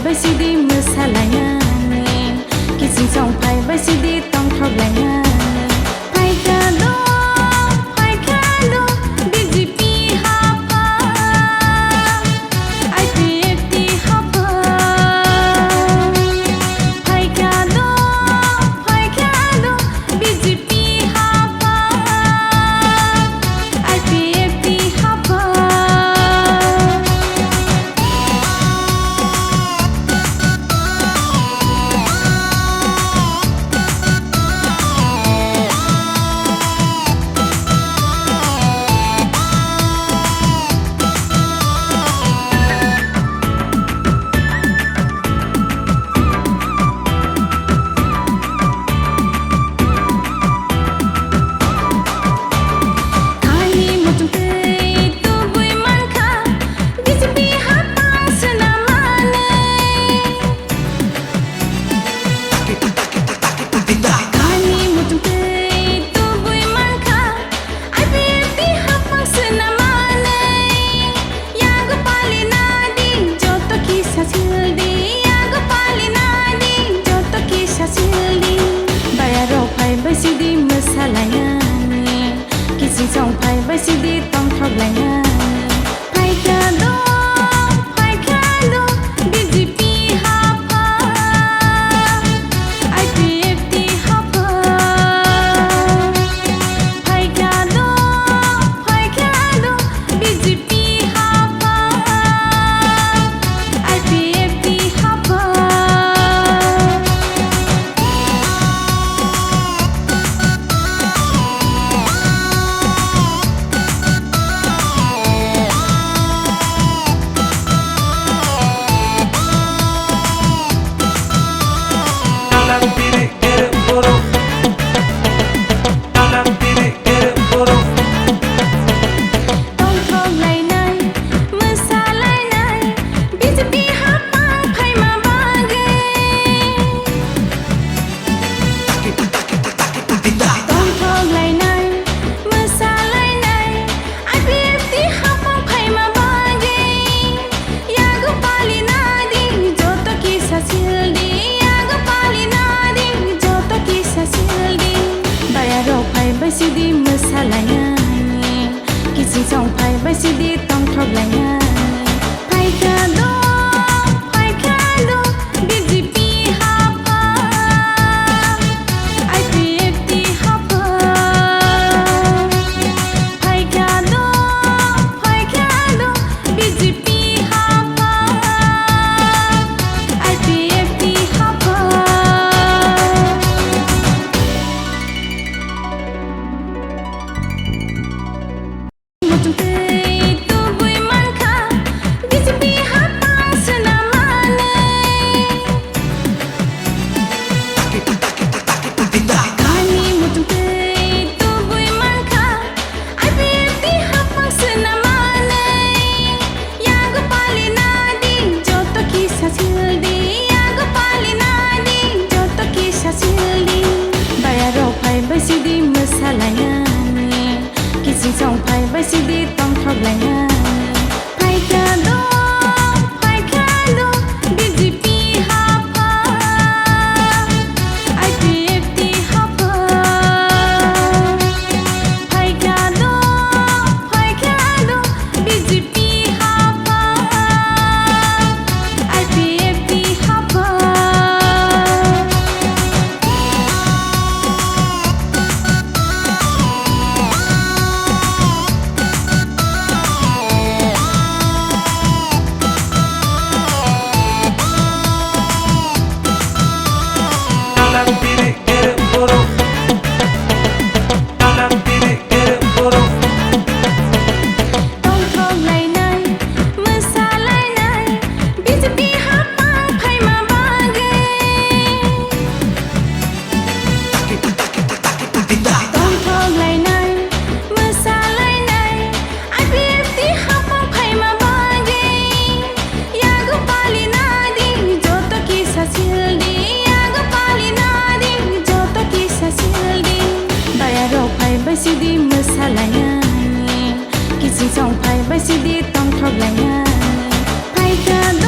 फायबायसिदि मोसालायनानै किसिं फायबायसिदि तंथ्रबलायनानै फायखाद' BJP हाबा आइपिएफटि हाबा फायखाद' BJP हाबा आइपिएफटि हाबा फायबायसिदि मोसालायनानै किसिं फायबायसिदि तंथ्रबलायनानै फायखाद' बिजेपि हाबा आइपिएफटि हाबा फायखाद' बिजेपि हाबा आइपिएफटि हाबा फायबायसिदि मोसालायनानै किसिं फायबायसिदि तंथ्रबलायनानै फायखाद' बिजेपि हाबा आइपिएफटि हाबा फायखाद' बिजेपि हाबा आइपिएफटि हाबा फायबायसिदि मोसालायनानै किसिं फायबायसिदि तंथ्रबलायनानै फायखाद' बिजेपि हाबा आइपिएफटि हाबा फायखाद' बिजेपि हाबा आइपिएफटि हाबा फायबायसिदि मोसालायनानै किसिं फायबायसिदि तंथ्रबलायनानै फायखाद'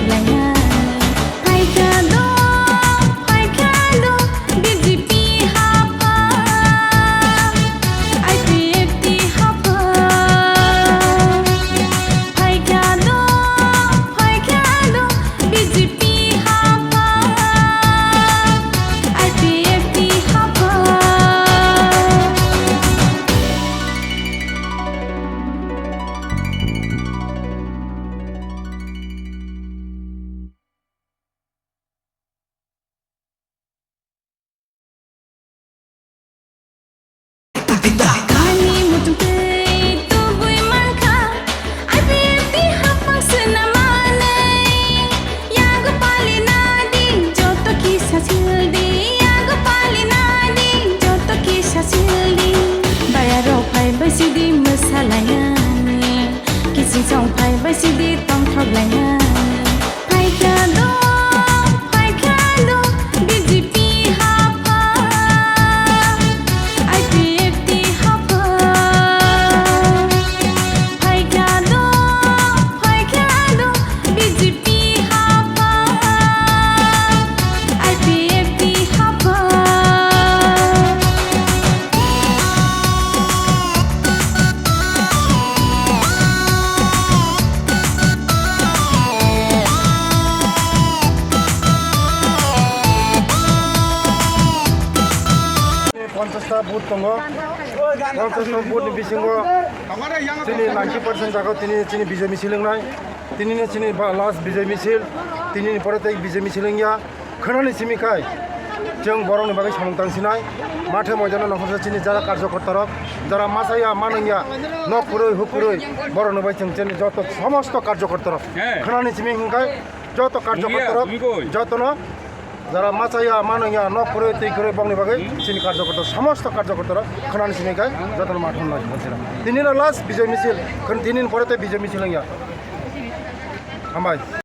thoglaina Paikado BJP hapa IPFT hapa Paikado BJP hapa IPFT hapa Kami mutuntay tuboy man ka IPFT hapang senamanay Yago palinadi joto kisah sildi Yago palinadi joto kisah sildi Bayaro pai basidi masalayani Kising song pai basidi tong thoglayani Paikado BJP hapa IPFT hapa Paikado BJP hapa IPFT hapa पञ्चाशटा booth दङ 50टा बुथनि बिसिङाव दिनै 90% जायगायाव दिनै बिजय मिसिलिंनाय दिनैनो दिनै last Bijay missile दिनैनि परे बिजय मिसिलिंया खोनानि सिमिखाय जों बर'नि बागै सामोंदांसिनाय माथो मयदानाव नखरसे दिनै যারা কার্যকর্তারক যারা মাসাইয়া মানইয়া নপুরৈ হুপুরৈ বর'नि बागै जों যত সমস্ত কার্যকর্তারক खोनानि सिमिखाय যত কার্যকর্তারক যতনো যারা মাচাইয়া মানইয়া নপুরে তৈরি বংনি বাকে চিনি কার্যকর্তা সমস্ত কার্যকর্তারা খানানি সিমিকায় যত মাঠন নয় বলছিলাম দিনের লাস্ট বিজয় মিছিল দিনের পরে বিজয় মিছিল হামাই